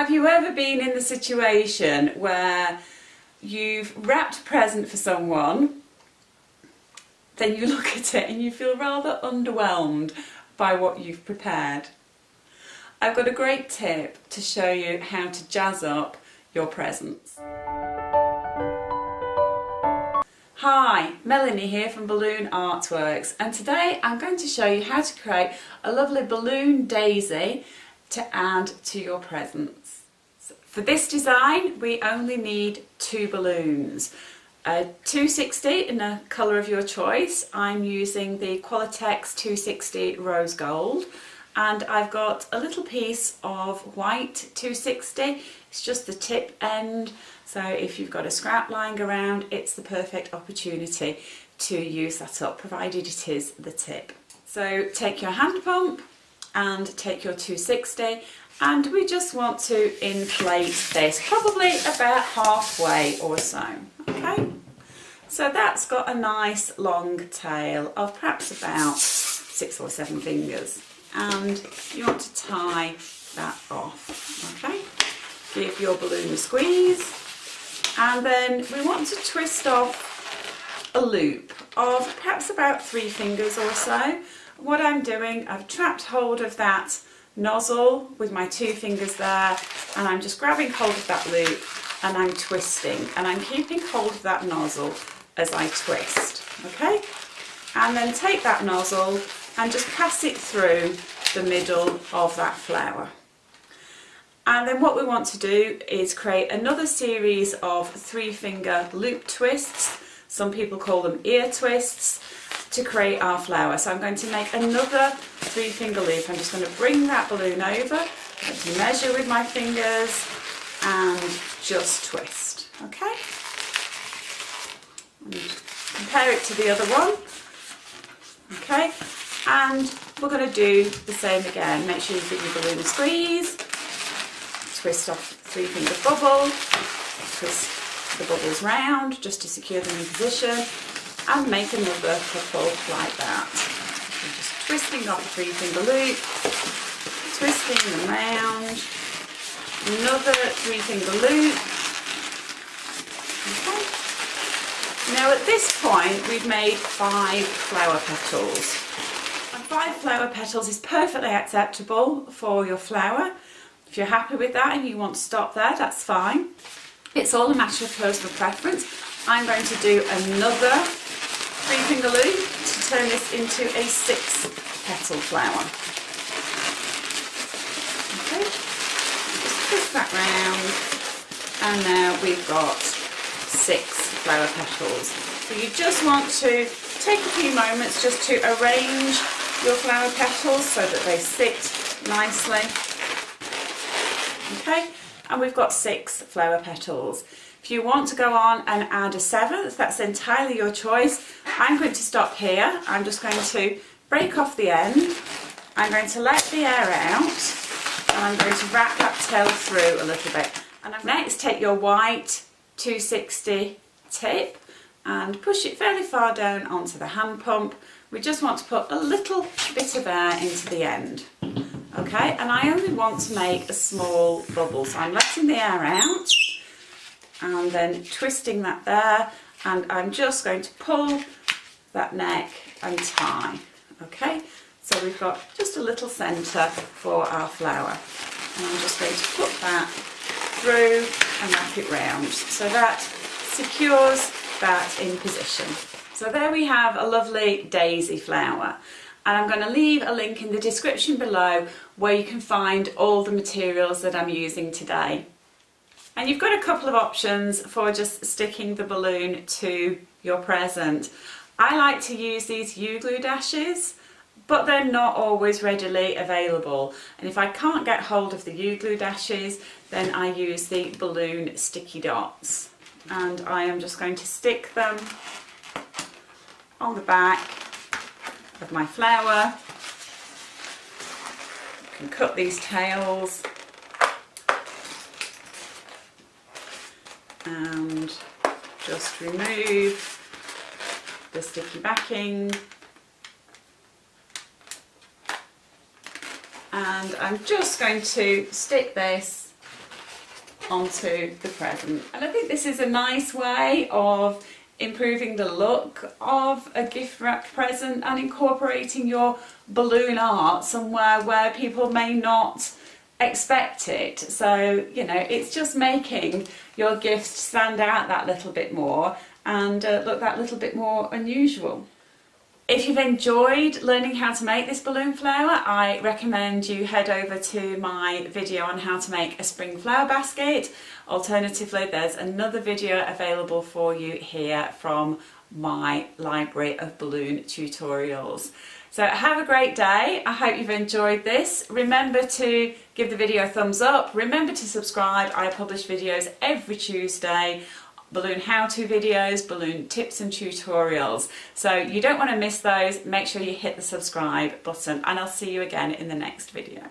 Have you ever been in the situation where you've wrapped a present for someone, then you look at it and you feel rather underwhelmed by what you've prepared? I've got a great tip to show you how to jazz up your presents. Hi, Melanie here from Balloon Artworks, and today I'm going to show you how to create a lovely balloon daisy to add to your presents. So for this design we only need 2 balloons. A 260 in a colour of your choice. I'm using the Qualatex 260 rose gold, and I've got a little piece of white 260. It's just the tip end, so if you've got a scrap lying around, it's the perfect opportunity to use that up, provided it is the tip. So take your hand pump and take your 260, and we just want to inflate this probably about halfway or so. Okay, so that's got a nice long tail of perhaps about 6 or 7 fingers, and you want to tie that off. Okay, give your balloon a squeeze, and then we want to twist off a loop of perhaps about 3 fingers or so. What I'm doing, I've trapped hold of that nozzle with my 2 fingers there, and I'm just grabbing hold of that loop and I'm twisting, and I'm keeping hold of that nozzle as I twist. Okay, and then take that nozzle and just pass it through the middle of that flower. And then what we want to do is create another series of 3-finger loop twists. Some people call them ear twists, to create our flower. So I'm going to make another 3-finger loop. I'm just going to bring that balloon over, I'm going to measure with my fingers and just twist. Okay, and compare it to the other one. Okay, and we're going to do the same again. Make sure you give your balloon a squeeze, twist off 3-finger bubble, twist the bubbles round just to secure them in position, and make another couple like that. So just twisting off a 3-finger loop, twisting them round, another 3-finger loop. Okay. Now at this point we've made 5 flower petals. And 5 flower petals is perfectly acceptable for your flower. If you're happy with that and you want to stop there, that's fine. It's all a matter of personal preference. I'm going to do another 3-finger loop to turn this into a 6-petal flower. Okay, just twist that round, and now we've got 6 flower petals. So you just want to take a few moments just to arrange your flower petals so that they sit nicely. Okay, and we've got 6 flower petals. If you want to go on and add a 7th, that's entirely your choice. I'm going to stop here. I'm just going to break off the end. I'm going to let the air out, and I'm going to wrap that tail through a little bit. And next, take your white 260 tip and push it fairly far down onto the hand pump. We just want to put a little bit of air into the end. Okay, and I only want to make a small bubble, so I'm letting the air out and then twisting that there, and I'm just going to pull that neck and tie. Okay, so we've got just a little centre for our flower, and I'm just going to put that through and wrap it round so that secures that in position. So there we have a lovely daisy flower, and I'm going to leave a link in the description below where you can find all the materials that I'm using today. And you've got a couple of options for just sticking the balloon to your present. I like to use these U-glue dashes, but they're not always readily available. And if I can't get hold of the U-glue dashes, then I use the balloon sticky dots. And I am just going to stick them on the back of my flower. You can cut these tails and just remove the sticky backing, and I'm just going to stick this onto the present. And I think this is a nice way of improving the look of a gift wrapped present and incorporating your balloon art somewhere where people may not expect it. So, you know, it's just making your gift stand out that little bit more and look that little bit more unusual. If you've enjoyed learning how to make this balloon flower, I recommend you head over to my video on how to make a spring flower basket. Alternatively, there's another video available for you here from my library of balloon tutorials. So have a great day. I hope you've enjoyed this. Remember to give the video a thumbs up. Remember to subscribe. I publish videos every Tuesday. Balloon how-to videos, balloon tips and tutorials. So you don't want to miss those. Make sure you hit the subscribe button and I'll see you again in the next video.